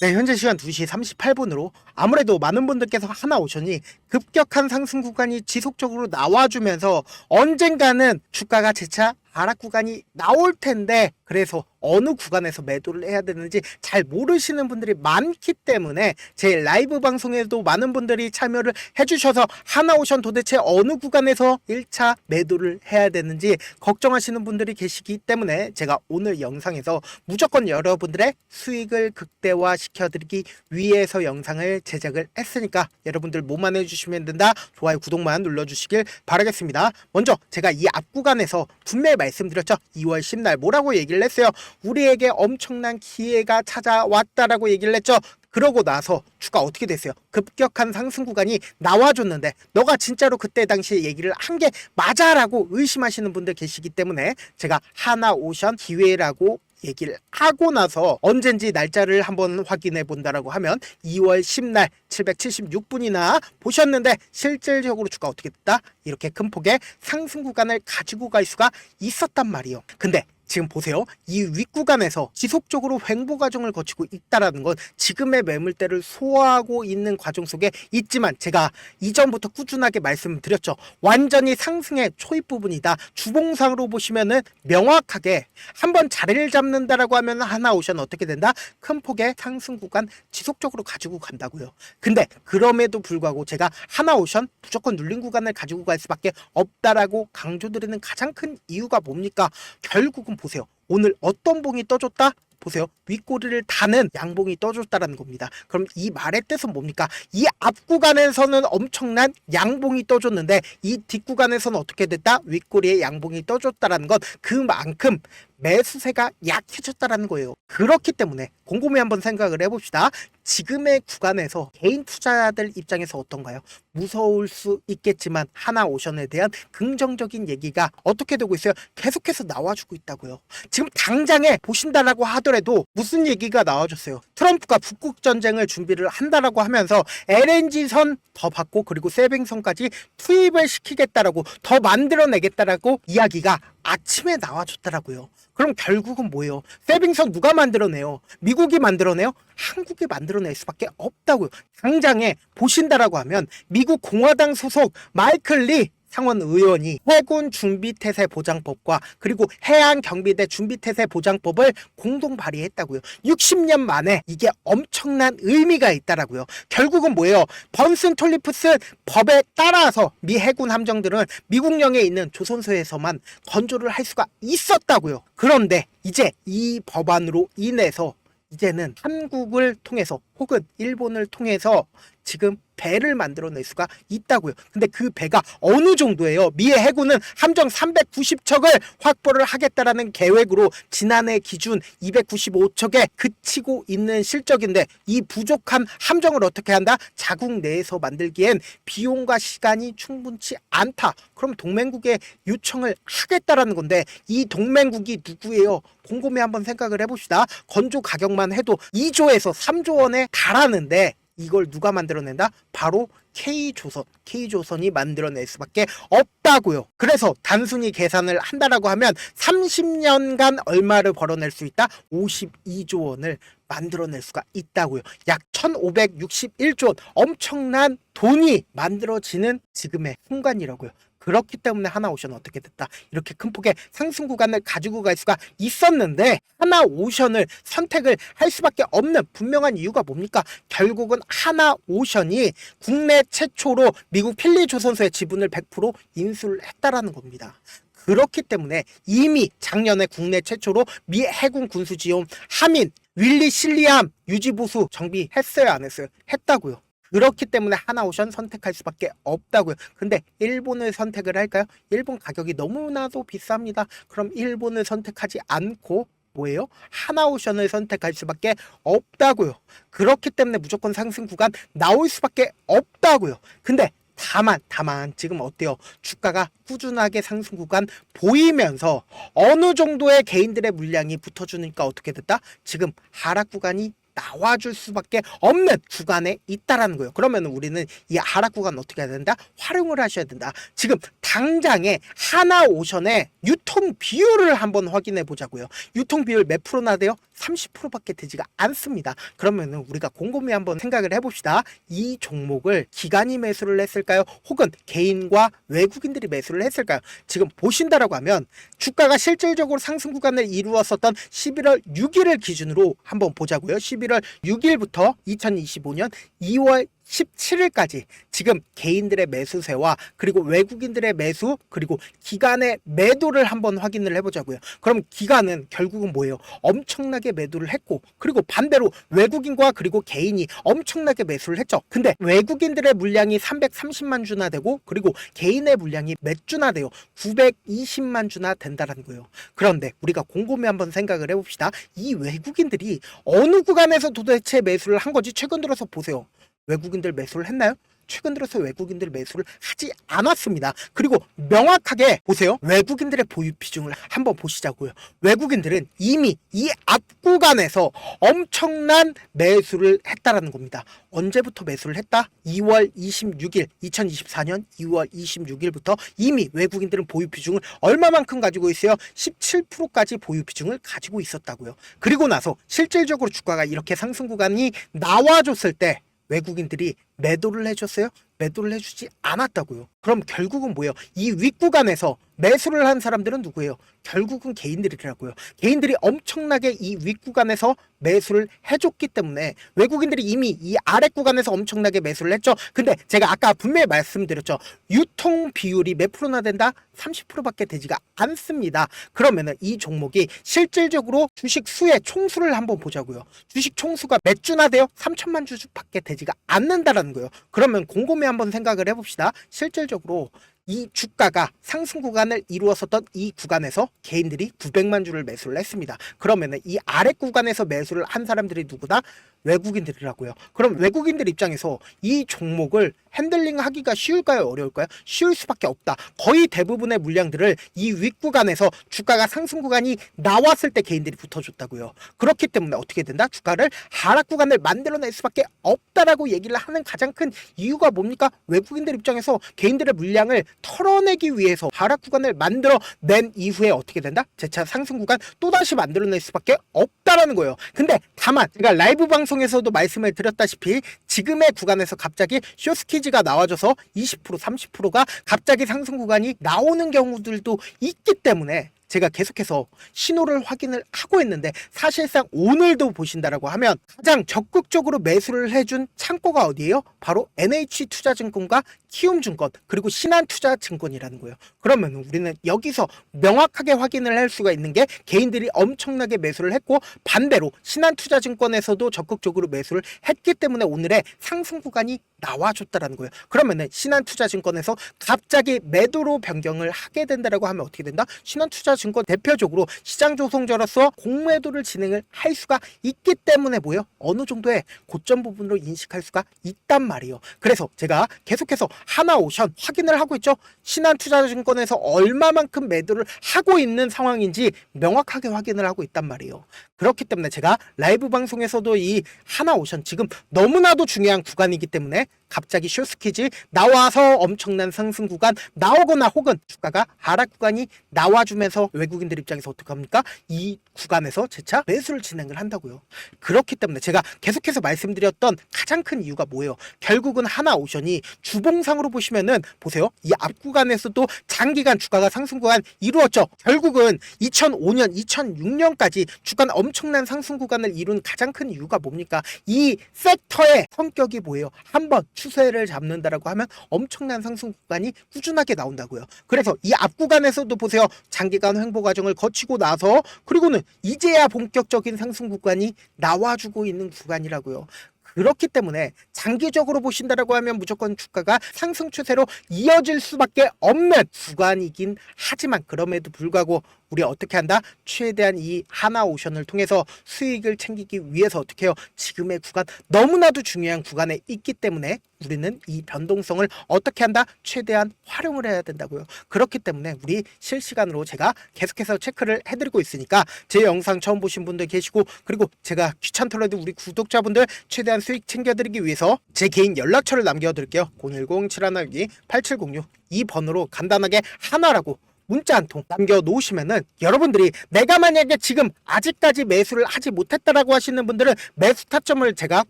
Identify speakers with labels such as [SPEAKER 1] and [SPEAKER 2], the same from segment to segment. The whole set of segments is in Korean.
[SPEAKER 1] 네, 현재 시간 2시 38분으로 아무래도 많은 분들께서 하나오션이 급격한 상승 구간이 지속적으로 나와주면서 언젠가는 주가가 재차 하락 구간이 나올 텐데, 그래서 어느 구간에서 매도를 해야 되는지 잘 모르시는 분들이 많기 때문에 제 라이브 방송에도 많은 분들이 참여를 해주셔서 하나오션 도대체 어느 구간에서 1차 매도를 해야 되는지 걱정하시는 분들이 계시기 때문에 제가 오늘 영상에서 무조건 여러분들의 수익을 극대화시켜드리기 위해서 영상을 제작을 했으니까 여러분들 뭐만 해주시면 된다. 좋아요, 구독만 눌러주시길 바라겠습니다. 먼저 제가 이 앞 구간에서 분명히 말씀드렸죠. 2월 10날 뭐라고 얘기를 했어요? 우리에게 엄청난 기회가 찾아왔다라고 얘기를 했죠. 그러고 나서 주가 어떻게 됐어요? 급격한 상승 구간이 나와줬는데 너가 진짜로 그때 당시에 얘기를 한 게 맞아라고 의심하시는 분들 계시기 때문에 제가 하나오션 기회라고 얘기를 하고 나서 언젠지 날짜를 한번 확인해 본다라고 하면 2월 10날 776분이나 보셨는데 실질적으로 주가 어떻게 됐다? 이렇게 큰 폭의 상승 구간을 가지고 갈 수가 있었단 말이에요. 근데 지금 보세요. 이 윗구간에서 지속적으로 횡보 과정을 거치고 있다라는 건 지금의 매물대를 소화하고 있는 과정 속에 있지만, 제가 이전부터 꾸준하게 말씀드렸죠. 완전히 상승의 초입 부분이다. 주봉상으로 보시면은 명확하게 한번 자리를 잡는다라고 하면 하나오션 어떻게 된다? 큰 폭의 상승 구간 지속적으로 가지고 간다고요. 근데 그럼에도 불구하고 제가 하나오션 무조건 눌린 구간을 가지고 갈 수밖에 없다라고 강조드리는 가장 큰 이유가 뭡니까? 결국은 보세요. 오늘 어떤 봉이 떠줬다? 보세요. 윗꼬리를 다는 양봉이 떠줬다라는 겁니다. 그럼 이 말의 뜻은 뭡니까? 이 앞구간에서는 엄청난 양봉이 떠줬는데 이 뒷구간에서는 어떻게 됐다? 윗꼬리에 양봉이 떠줬다라는 건 그만큼 매수세가 약해졌다라는 거예요. 그렇기 때문에 곰곰이 한번 생각을 해봅시다. 지금의 구간에서 개인 투자자들 입장에서 어떤가요? 무서울 수 있겠지만 하나오션에 대한 긍정적인 얘기가 어떻게 되고 있어요? 계속해서 나와주고 있다고요. 지금 당장에 보신다라고 하더라도 무슨 얘기가 나와줬어요? 트럼프가 북극 전쟁을 준비를 한다라고 하면서 LNG선 더 받고 그리고 세빙선까지 투입을 시키겠다라고, 더 만들어내겠다라고 이야기가 아침에 나와줬더라고요. 그럼 결국은 뭐예요? 세빙선 누가 만들어내요? 미국이 만들어내요? 한국이 만들어낼 수밖에 없다고요. 당장에 보신다라고 하면 미국 공화당 소속 마이클 리 상원 의원이 해군 준비태세 보장법과 그리고 해안 경비대 준비태세 보장법을 공동 발의했다고요. 60년 만에 이게 엄청난 의미가 있다라고요. 결국은 뭐예요? 번슨 톨리프스 법에 따라서 미 해군 함정들은 미국령에 있는 조선소에서만 건조를 할 수가 있었다고요. 그런데 이제 이 법안으로 인해서 이제는 한국을 통해서 혹은 일본을 통해서 지금 배를 만들어낼 수가 있다고요. 근데 그 배가 어느 정도예요? 미의 해군은 함정 390척을 확보를 하겠다라는 계획으로 지난해 기준 295척에 그치고 있는 실적인데, 이 부족한 함정을 어떻게 한다? 자국 내에서 만들기엔 비용과 시간이 충분치 않다. 그럼 동맹국에 요청을 하겠다라는 건데, 이 동맹국이 누구예요? 곰곰이 한번 생각을 해봅시다. 건조 가격만 해도 2조에서 3조 원에 달하는데 이걸 누가 만들어낸다? 바로 K조선이 만들어낼 수밖에 없다고요. 그래서 단순히 계산을 한다라고 하면 30년간 얼마를 벌어낼 수 있다? 52조 원을 만들어낼 수가 있다고요. 약 1561조 원, 엄청난 돈이 만들어지는 지금의 순간이라고요. 그렇기 때문에 하나오션은 어떻게 됐다? 이렇게 큰 폭의 상승 구간을 가지고 갈 수가 있었는데, 하나오션을 선택을 할 수밖에 없는 분명한 이유가 뭡니까? 결국은 하나오션이 국내 최초로 미국 필리조선소의 지분을 100% 인수를 했다라는 겁니다. 그렇기 때문에 이미 작년에 국내 최초로 미 해군 군수지원 함인 윌리 실리암 유지보수 정비했어요, 안 했어요? 했다고요. 그렇기 때문에 하나오션 선택할 수밖에 없다고요. 근데 일본을 선택을 할까요? 일본 가격이 너무나도 비쌉니다. 그럼 일본을 선택하지 않고 뭐예요? 하나오션을 선택할 수밖에 없다고요. 그렇기 때문에 무조건 상승 구간 나올 수밖에 없다고요. 근데 다만 지금 어때요? 주가가 꾸준하게 상승 구간 보이면서 어느 정도의 개인들의 물량이 붙어주니까 어떻게 됐다? 지금 하락 구간이 나와줄 수밖에 없는 구간에 있다라는 거예요. 그러면 우리는 이 하락 구간 어떻게 해야 된다? 활용을 하셔야 된다. 지금 당장에 하나오션의 유통 비율을 한번 확인해 보자고요. 유통 비율 몇 프로나 돼요? 30%밖에 되지가 않습니다. 그러면은 우리가 곰곰이 한번 생각을 해봅시다. 이 종목을 기관이 매수를 했을까요? 혹은 개인과 외국인들이 매수를 했을까요? 지금 보신다라고 하면 주가가 실질적으로 상승 구간을 이루었었던 11월 6일을 기준으로 한번 보자고요. 11월 6일부터 2025년 2월 17일까지 지금 개인들의 매수세와 그리고 외국인들의 매수 그리고 기관의 매도를 한번 확인을 해보자고요. 그럼 기관은 결국은 뭐예요? 엄청나게 매도를 했고 그리고 반대로 외국인과 그리고 개인이 엄청나게 매수를 했죠. 근데 외국인들의 물량이 330만 주나 되고 그리고 개인의 물량이 몇 주나 돼요? 920만 주나 된다는 거예요. 그런데 우리가 곰곰이 한번 생각을 해봅시다. 이 외국인들이 어느 구간에서 도대체 매수를 한 거지? 최근 들어서 보세요. 외국인들 매수를 했나요? 최근 들어서 외국인들 매수를 하지 않았습니다. 그리고 명확하게 보세요. 외국인들의 보유 비중을 한번 보시자고요. 외국인들은 이미 이 앞 구간에서 엄청난 매수를 했다라는 겁니다. 언제부터 매수를 했다? 2월 26일, 2024년 2월 26일부터 이미 외국인들은 보유 비중을 얼마만큼 가지고 있어요? 17%까지 보유 비중을 가지고 있었다고요. 그리고 나서 실질적으로 주가가 이렇게 상승 구간이 나와줬을 때 외국인들이 매도를 해줬어요? 매도를 해주지 않았다고요. 그럼 결국은 뭐예요? 이 윗구간에서 매수를 한 사람들은 누구예요? 결국은 개인들이라고요. 개인들이 엄청나게 이 윗구간에서 매수를 해줬기 때문에 외국인들이 이미 이 아랫구간에서 엄청나게 매수를 했죠. 근데 제가 아까 분명히 말씀드렸죠. 유통 비율이 몇 프로나 된다? 30%밖에 되지가 않습니다. 그러면은 이 종목이 실질적으로 주식 수의 총수를 한번 보자고요. 주식 총수가 몇 주나 돼요? 3천만 주밖에 되지가 않는다라는 거예요. 그러면 곰곰이 한번 생각을 해봅시다. 실질적으로 이 주가가 상승 구간을 이루었었던 이 구간에서 개인들이 900만 주를 매수를 했습니다. 그러면은 이 아래 구간에서 매수를 한 사람들이 누구다? 외국인들이라고요. 그럼 외국인들 입장에서 이 종목을 핸들링 하기가 쉬울까요? 어려울까요? 쉬울 수밖에 없다. 거의 대부분의 물량들을 이 윗구간에서 주가가 상승 구간이 나왔을 때 개인들이 붙어줬다고요. 그렇기 때문에 어떻게 된다? 주가를 하락 구간을 만들어낼 수밖에 없다라고 얘기를 하는 가장 큰 이유가 뭡니까? 외국인들 입장에서 개인들의 물량을 털어내기 위해서 하락 구간을 만들어낸 이후에 어떻게 된다? 재차 상승 구간 또다시 만들어낼 수밖에 없다라는 거예요. 근데 다만 제가 라이브 방송에서도 말씀을 드렸다시피 지금의 구간에서 갑자기 쇼스키즈가 나와줘서 20% 30%가 갑자기 상승 구간이 나오는 경우들도 있기 때문에 제가 계속해서 신호를 확인을 하고 있는데 사실상 오늘도 보신다라고 하면 가장 적극적으로 매수를 해준 창고가 어디예요? 바로 NH투자증권과 키움증권 그리고 신한투자증권이라는 거예요. 그러면 우리는 여기서 명확하게 확인을 할 수가 있는 게 개인들이 엄청나게 매수를 했고 반대로 신한투자증권에서도 적극적으로 매수를 했기 때문에 오늘의 상승 구간이 나와줬다라는 거예요. 그러면은 신한투자증권에서 갑자기 매도로 변경을 하게 된다라고 하면 어떻게 된다? 신한투자증권 대표적으로 시장 조성자로서 공매도를 진행을 할 수가 있기 때문에 뭐예요? 어느 정도의 고점 부분으로 인식할 수가 있단 말이에요. 그래서 제가 계속해서 하나오션 확인을 하고 있죠. 신한투자증권에서 얼마만큼 매도를 하고 있는 상황인지 명확하게 확인을 하고 있단 말이에요. 그렇기 때문에 제가 라이브 방송에서도 이 하나오션 지금 너무나도 중요한 구간이기 때문에 갑자기 쇼스키즈 나와서 엄청난 상승 구간 나오거나 혹은 주가가 하락 구간이 나와주면서 외국인들 입장에서 어떡합니까? 이 구간에서 재차 매수를 진행을 한다고요. 그렇기 때문에 제가 계속해서 말씀드렸던 가장 큰 이유가 뭐예요? 결국은 하나오션이 주봉상으로 보시면은 보세요. 이 앞 구간에서도 장기간 주가가 상승 구간 이루었죠. 결국은 2005년, 2006년까지 주가는 엄청난 상승 구간을 이룬 가장 큰 이유가 뭡니까? 이 섹터의 성격이 뭐예요? 한번 추세를 잡는다라고 하면 엄청난 상승 구간이 꾸준하게 나온다고요. 그래서 이 앞 구간에서도 보세요. 장기간 횡보 과정을 거치고 나서 그리고는 이제야 본격적인 상승 구간이 나와주고 있는 구간이라고요. 그렇기 때문에 장기적으로 보신다라고 하면 무조건 주가가 상승 추세로 이어질 수밖에 없는 구간이긴 하지만 그럼에도 불구하고 우리 어떻게 한다? 최대한 이 하나오션을 통해서 수익을 챙기기 위해서 어떻게 해요? 지금의 구간, 너무나도 중요한 구간에 있기 때문에 우리는 이 변동성을 어떻게 한다? 최대한 활용을 해야 된다고요. 그렇기 때문에 우리 실시간으로 제가 계속해서 체크를 해드리고 있으니까 제 영상 처음 보신 분들 계시고, 그리고 제가 귀찮더라도 우리 구독자분들 최대한 수익 챙겨드리기 위해서 제 개인 연락처를 남겨드릴게요. 010-7162-8706 이 번호로 간단하게 하나라고 문자 한 통 남겨놓으시면은, 여러분들이 내가 만약에 지금 아직까지 매수를 하지 못했다라고 하시는 분들은 매수 타점을 제가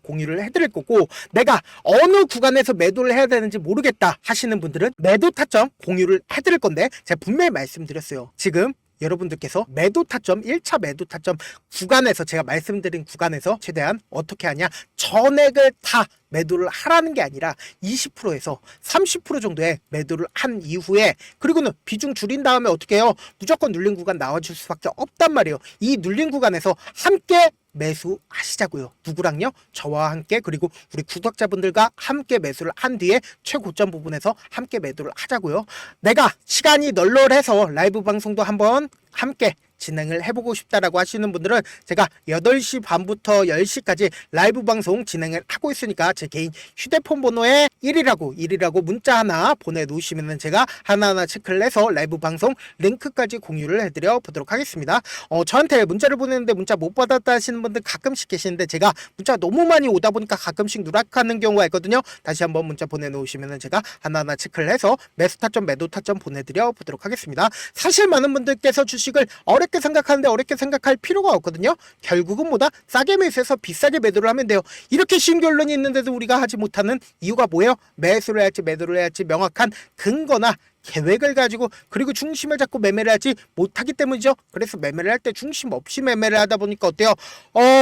[SPEAKER 1] 공유를 해드릴 거고, 내가 어느 구간에서 매도를 해야 되는지 모르겠다 하시는 분들은 매도 타점 공유를 해드릴 건데, 제가 분명히 말씀드렸어요. 지금 여러분들께서 매도 타점, 1차 매도 타점 구간에서, 제가 말씀드린 구간에서 최대한 어떻게 하냐, 전액을 다 매도를 하라는 게 아니라 20%에서 30% 정도의 매도를 한 이후에, 그리고는 비중 줄인 다음에 어떻게 해요? 무조건 눌린 구간 나와줄 수밖에 없단 말이에요. 이 눌린 구간에서 함께 매수하시자고요. 누구랑요? 저와 함께, 그리고 우리 구독자분들과 함께 매수를 한 뒤에 최고점 부분에서 함께 매도를 하자고요. 내가 시간이 널널해서 라이브 방송도 한번 함께 진행을 해보고 싶다라고 하시는 분들은 제가 8시 반부터 10시까지 라이브 방송 진행을 하고 있으니까 제 개인 휴대폰 번호에 1이라고 문자 하나 보내놓으시면 제가 하나하나 체크를 해서 라이브 방송 링크까지 공유를 해드려 보도록 하겠습니다. 저한테 문자를 보내는데 문자 못 받았다 하시는 분들 가끔씩 계시는데, 제가 문자 너무 많이 오다 보니까 가끔씩 누락하는 경우가 있거든요. 다시 한번 문자 보내놓으시면 제가 하나하나 체크를 해서 매수 타점, 매도 타점 보내드려 보도록 하겠습니다. 사실 많은 분들께서 주식을 어렵게 생각하는데 어렵게 생각할 필요가 없거든요. 결국은 뭐다? 싸게 매수해서 비싸게 매도를 하면 돼요. 이렇게 쉬운 결론이 있는데도 우리가 하지 못하는 이유가 뭐예요? 매수를 해야 할지 매도를 해야 할지 명확한 근거나 계획을 가지고, 그리고 중심을 잡고 매매를 하지 못하기 때문이죠. 그래서 매매를 할 때 중심 없이 매매를 하다 보니까 어때요?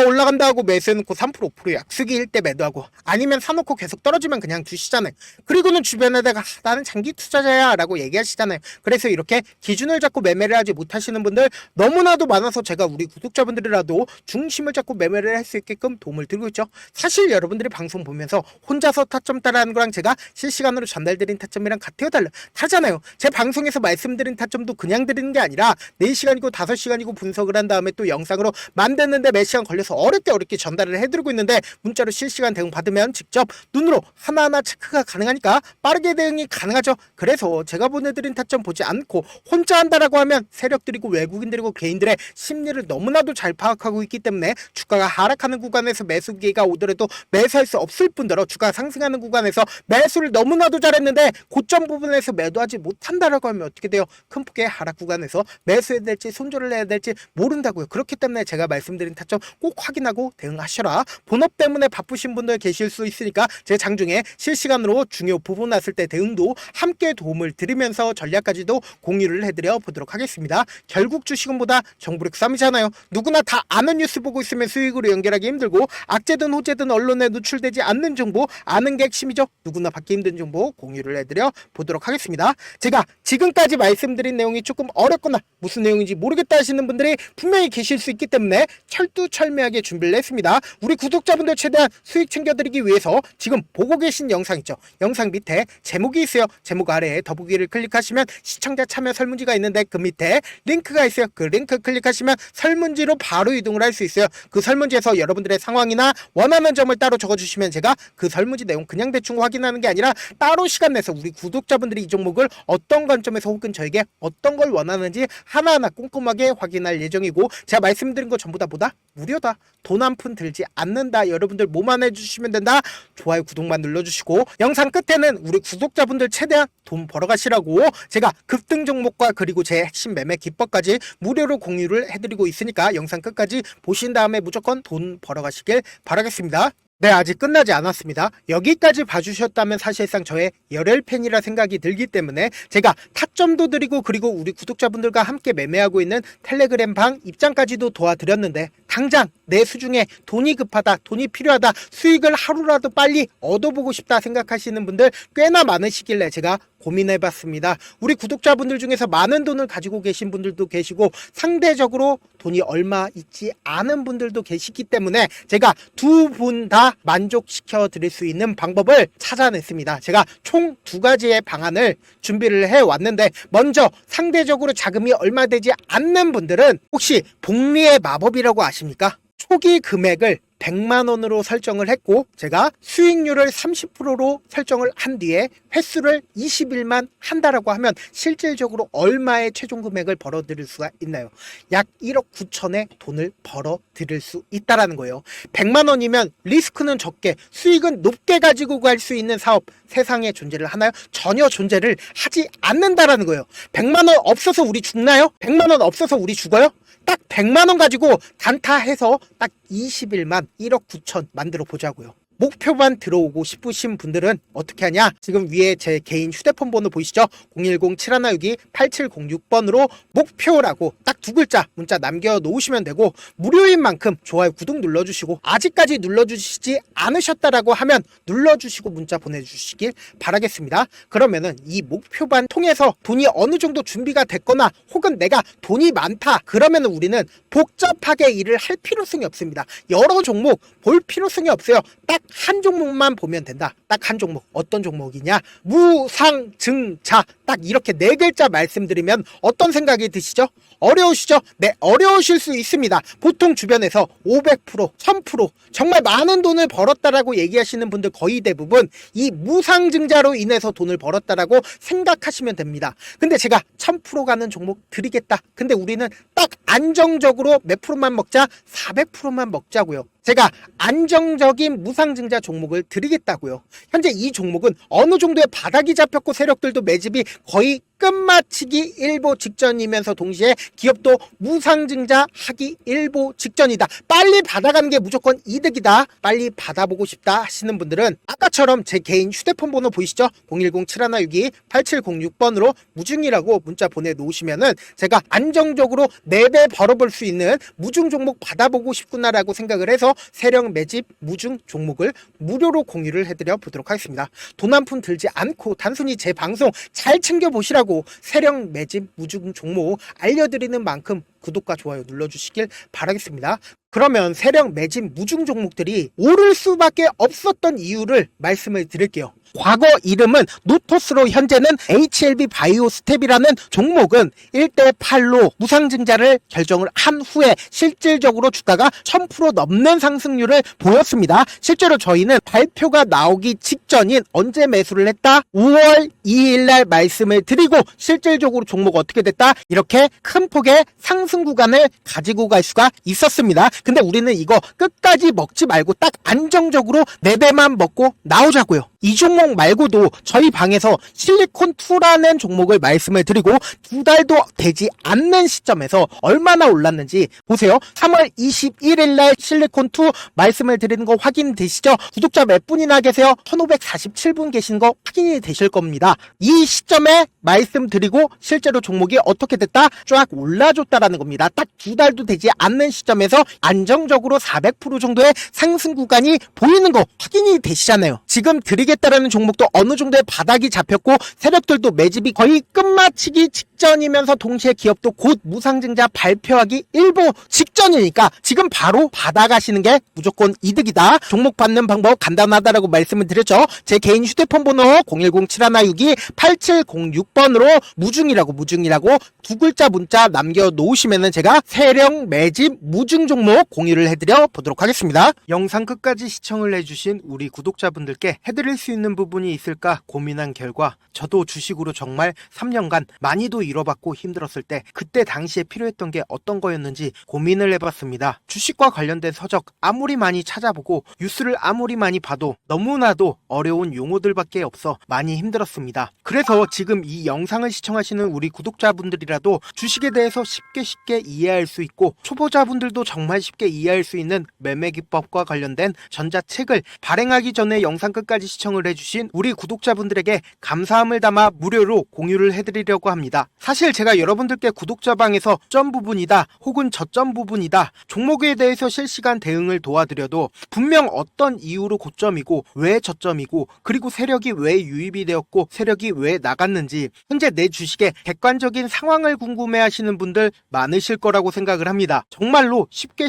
[SPEAKER 1] 올라간다 하고 매수해놓고 3% 5% 약수기일 때 매도하고, 아니면 사놓고 계속 떨어지면 그냥 두시잖아요. 그리고는 주변에다가 나는 장기 투자자야 라고 얘기하시잖아요. 그래서 이렇게 기준을 잡고 매매를 하지 못하시는 분들 너무나도 많아서 제가 우리 구독자분들이라도 중심을 잡고 매매를 할 수 있게끔 도움을 드리고 있죠. 사실 여러분들이 방송 보면서 혼자서 타점 따라하는 거랑 제가 실시간으로 전달드린 타점이랑 같아요, 달라요? 다르잖아요. 제 방송에서 말씀드린 타점도 그냥 드리는 게 아니라 4시간이고 5시간이고 분석을 한 다음에 또 영상으로 만드는데 몇 시간 걸려서 어렵게 전달을 해드리고 있는데, 문자로 실시간 대응 받으면 직접 눈으로 하나하나 체크가 가능하니까 빠르게 대응이 가능하죠. 그래서 제가 보내드린 타점 보지 않고 혼자 한다라고 하면 세력들이고 외국인들이고 개인들의 심리를 너무나도 잘 파악하고 있기 때문에 주가가 하락하는 구간에서 매수 기회가 오더라도 매수할 수 없을 뿐더러 주가가 상승하는 구간에서 매수를 너무나도 잘했는데 고점 부분에서 매도하지 못한다라고 하면 어떻게 돼요? 큰 폭의 하락 구간에서 매수해야 될지 손절을 해야 될지 모른다고요. 그렇기 때문에 제가 말씀드린 타점 꼭 확인하고 대응하셔라. 본업 때문에 바쁘신 분들 계실 수 있으니까 제 장중에 실시간으로 중요 부분 났을 때 대응도 함께 도움을 드리면서 전략까지도 공유를 해드려 보도록 하겠습니다. 결국 주식은 뭐다? 정보력 싸움이잖아요. 누구나 다 아는 뉴스 보고 있으면 수익으로 연결하기 힘들고, 악재든 호재든 언론에 노출되지 않는 정보 아는 게 핵심이죠. 누구나 받기 힘든 정보 공유를 해드려 보도록 하겠습니다. 제가 지금까지 말씀드린 내용이 조금 어렵거나 무슨 내용인지 모르겠다 하시는 분들이 분명히 계실 수 있기 때문에 철두철미하게 준비를 했습니다. 우리 구독자분들 최대한 수익 챙겨드리기 위해서 지금 보고 계신 영상 있죠? 영상 밑에 제목이 있어요. 제목 아래에 더보기를 클릭하시면 시청자 참여 설문지가 있는데, 그 밑에 링크가 있어요. 그 링크 클릭하시면 설문지로 바로 이동을 할 수 있어요. 그 설문지에서 여러분들의 상황이나 원하는 점을 따로 적어주시면 제가 그 설문지 내용 그냥 대충 확인하는 게 아니라 따로 시간 내서 우리 구독자분들이 이 종목을 어떤 관점에서 혹은 저에게 어떤 걸 원하는지 하나하나 꼼꼼하게 확인할 예정이고, 제가 말씀드린 거 전부 다 뭐다? 무료다. 돈 한 푼 들지 않는다. 여러분들 뭐만 해주시면 된다. 좋아요, 구독만 눌러주시고, 영상 끝에는 우리 구독자분들 최대한 돈 벌어가시라고 제가 급등 종목과 그리고 제 핵심 매매 기법까지 무료로 공유를 해드리고 있으니까 영상 끝까지 보신 다음에 무조건 돈 벌어가시길 바라겠습니다. 네, 아직 끝나지 않았습니다. 여기까지 봐주셨다면 사실상 저의 열혈 팬이라 생각이 들기 때문에 제가 타점도 드리고, 그리고 우리 구독자분들과 함께 매매하고 있는 텔레그램 방 입장까지도 도와드렸는데, 당장 내 수중에 돈이 급하다, 돈이 필요하다, 수익을 하루라도 빨리 얻어보고 싶다 생각하시는 분들 꽤나 많으시길래 제가 고민해봤습니다. 우리 구독자분들 중에서 많은 돈을 가지고 계신 분들도 계시고 상대적으로 돈이 얼마 있지 않은 분들도 계시기 때문에 제가 두 분 다 만족시켜 드릴 수 있는 방법을 찾아냈습니다. 제가 총 2가지의 방안을 준비를 해왔는데, 먼저 상대적으로 자금이 얼마 되지 않는 분들은 혹시 복리의 마법이라고 아십니까? 초기 금액을 100만 원으로 설정을 했고, 제가 수익률을 30%로 설정을 한 뒤에 횟수를 20일만 한다라고 하면 실질적으로 얼마의 최종 금액을 벌어들일 수가 있나요? 약 1억 9천의 돈을 벌어들일 수 있다라는 거예요. 100만 원이면 리스크는 적게 수익은 높게 가지고 갈 수 있는 사업, 세상에 존재를 하나요? 전혀 존재를 하지 않는다라는 거예요. 100만 원 없어서 우리 죽나요? 100만 원 없어서 우리 죽어요? 딱 100만 원 가지고 단타해서 딱 20일만 1억 9천 만들어 보자고요. 목표만 들어오고 싶으신 분들은 어떻게 하냐? 지금 위에 제 개인 휴대폰 번호 보이시죠? 010-7162-8706번으로 목표라고 딱 2글자 문자 남겨놓으시면 되고, 무료인 만큼 좋아요, 구독 눌러주시고, 아직까지 눌러주시지 않으셨다라고 하면 눌러주시고 문자 보내주시길 바라겠습니다. 그러면은 이 목표반 통해서 돈이 어느 정도 준비가 됐거나 혹은 내가 돈이 많다 그러면은 우리는 복잡하게 일을 할 필요성이 없습니다. 여러 종목 볼 필요성이 없어요. 딱 한 종목만 보면 된다. 딱 한 종목. 어떤 종목이냐? 무상증자. 딱 이렇게 4글자 말씀드리면 어떤 생각이 드시죠? 어려우시죠? 네, 어려우실 수 있습니다. 보통 주변에서 500%, 1000% 정말 많은 돈을 벌었다라고 얘기하시는 분들 거의 대부분 이 무상증자로 인해서 돈을 벌었다라고 생각하시면 됩니다. 근데 제가 1000% 가는 종목 드리겠다. 근데 우리는 딱 안정적으로 몇 프로만 먹자? 400%만 먹자고요. 제가 안정적인 무상증자 종목을 드리겠다고요. 현재 이 종목은 어느 정도의 바닥이 잡혔고 세력들도 매집이 거의 끝마치기 일보 직전이면서 동시에 기업도 무상증자 하기 일보 직전이다. 빨리 받아가는 게 무조건 이득이다. 빨리 받아보고 싶다 하시는 분들은 아까처럼 제 개인 휴대폰 번호 보이시죠? 010-7162-8706번으로 무중이라고 문자 보내놓으시면은 제가 안정적으로 4배 벌어볼 수 있는 무중 종목 받아보고 싶구나라고 생각을 해서 세력 매집 무중 종목을 무료로 공유를 해드려 보도록 하겠습니다. 돈 한 푼 들지 않고 단순히 제 방송 잘 챙겨보시라고 세력 매집 무중 종목 알려드리는 만큼 구독과 좋아요 눌러주시길 바라겠습니다. 그러면 세력 매집 무중 종목들이 오를 수밖에 없었던 이유를 말씀을 드릴게요. 과거 이름은 노토스로 현재는 HLB 바이오스텝이라는 종목은 1대8로 무상증자를 결정을 한 후에 실질적으로 주가가 1000% 넘는 상승률을 보였습니다. 실제로 저희는 발표가 나오기 직전인 언제 매수를 했다? 5월 2일 날 말씀을 드리고 실질적으로 종목 어떻게 됐다? 이렇게 큰 폭의 상승 구간을 가지고 갈 수가 있었습니다. 근데 우리는 이거 끝까지 먹지 말고 딱 안정적으로 4배만 먹고 나오자고요. 이 종목 말고도 저희 방에서 실리콘2라는 종목을 말씀을 드리고 2달도 되지 않는 시점에서 얼마나 올랐는지 보세요. 3월 21일 날 실리콘2 말씀을 드리는 거 확인되시죠? 구독자 몇 분이나 계세요? 1547분 계신 거 확인이 되실 겁니다. 이 시점에 말씀드리고 실제로 종목이 어떻게 됐다? 쫙 올라줬다라는 겁니다. 딱 2달도 되지 않는 시점에서 안정적으로 400% 정도의 상승 구간이 보이는 거 확인이 되시잖아요. 지금 드리겠다라는 종목도 어느 정도의 바닥이 잡혔고 세력들도 매집이 거의 끝마치기 직전이면서 동시에 기업도 곧 무상증자 발표하기 일보 직전이니까 지금 바로 받아가시는 게 무조건 이득이다. 종목 받는 방법 간단하다라고 말씀을 드렸죠. 제 개인 휴대폰 번호 010-7162-8706번으로 무중이라고 2글자 문자 남겨놓으시면은 제가 세력 매집 무중 종목 공유를 해드려 보도록 하겠습니다. 영상 끝까지 시청을 해주신 우리 구독자분들께 해드릴 수 있는 부분이 있을까 고민한 결과 저도 주식으로 정말 3년간 많이도 잃어봤고 힘들었을 때 그때 당시에 필요했던 게 어떤 거였는지 고민을 해봤습니다. 주식과 관련된 서적 아무리 많이 찾아보고 뉴스를 아무리 많이 봐도 너무나도 어려운 용어들밖에 없어 많이 힘들었습니다. 그래서 지금 이 영상을 시청하시는 우리 구독자분들이라도 주식에 대해서 쉽게 쉽게 이해할 수 있고 초보자분들도 정말 쉽게 이해할 수 있는 매매 기법과 관련된 전자책을 발행하기 전에 영상 끝까지 시청을 해주신 우리 구독자분들에게 감사함을 담아 무료로 공유를 해드리려고 합니다. 사실 제가 여러분들께 구독자방에서 점 부분이다 혹은 저점 부분이다 종목에 대해서 실시간 대응을 도와드려도 분명 어떤 이유로 고점이고 왜 저점이고 그리고 세력이 왜 유입이 되었고 세력이 왜 나갔는지 현재 내 주식의 객관적인 상황을 궁금해하시는 분들 많으실 거라고 생각을 합니다. 정말로 쉽게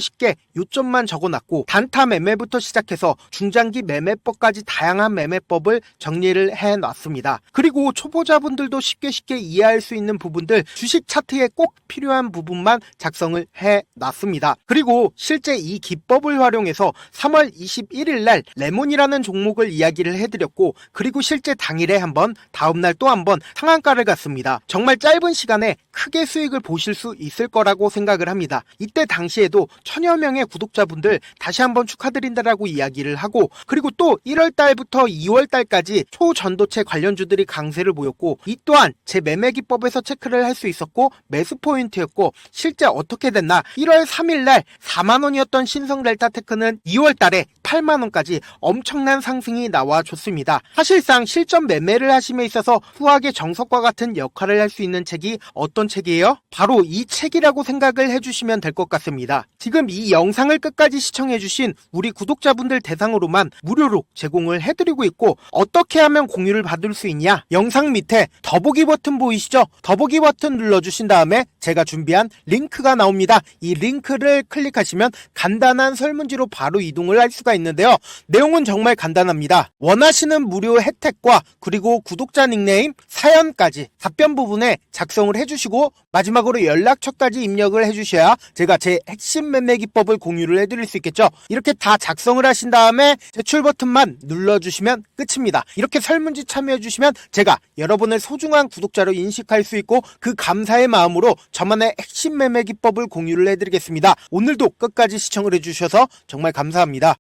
[SPEAKER 1] 요점만 적어놨고 단타 매매부터 시작해서 중장기 매매법까지 다양한 매매법을 정리를 해놨습니다. 그리고 초보자분들도 쉽게 이해할 수 있는 부분들 주식 차트에 꼭 필요한 부분만 작성을 해놨습니다. 그리고 실제 이 기법을 활용해서 3월 21일 날 레몬이라는 종목을 이야기를 해드렸고 그리고 실제 당일에 한번 다음날 또 한번 상한가를 갔습니다. 정말 짧은 시간에 크게 수익을 보실 수 있을 거라고 생각을 합니다. 이때 당시에도 1000여 명의 구독자분들 다시 한번 축하드린다라고 이야기를 하고 그리고 또 1월 달부터 2월 달까지 초전도체 관련주들이 강세를 보였고 이 또한 제 매매 기법에서 체크를 할 수 있었고 매수 포인트였고 실제 어떻게 됐나 1월 3일 날 4만원이었던 신성 델타테크는 2월 달에 8만원까지 엄청난 상승이 나와줬습니다. 사실상 실전 매매를 하심에 있어서 후하게 정석과 같은 역할을 할 수 있는 책이 어떤 책이에요? 바로 이 책이라고 생각을 해주시면 될 것 같습니다. 지금 이 영상을 끝까지 시청해주신 우리 구독자분들 대상으로만 무료로 제공을 해드리고 있고 어떻게 하면 공유를 받을 수 있냐? 영상 밑에 더보기 버튼 보이시죠? 더보기 버튼 눌러주신 다음에 제가 준비한 링크가 나옵니다. 이 링크를 클릭하시면 간단한 설문지로 바로 이동을 할 수가 있는데요. 내용은 정말 간단합니다. 원하시는 무료 혜택과 그리고 구독자 닉네임, 사연까지 답변 부분에 작성을 해주시고 마지막으로 연락처까지 입력을 해주셔야 제가 제 핵심 매매 기법을 공유를 해드릴 수 있겠죠. 이렇게 다 작성을 하신 다음에 제출 버튼만 눌러주시면 끝입니다. 이렇게 설문지 참여해주시면 제가 여러분을 소중한 구독자로 인식할 수 있고 그 감사의 마음으로 저만의 핵심 매매 기법을 공유를 해드리겠습니다. 오늘도 끝까지 시청을 해주셔서 정말 감사합니다.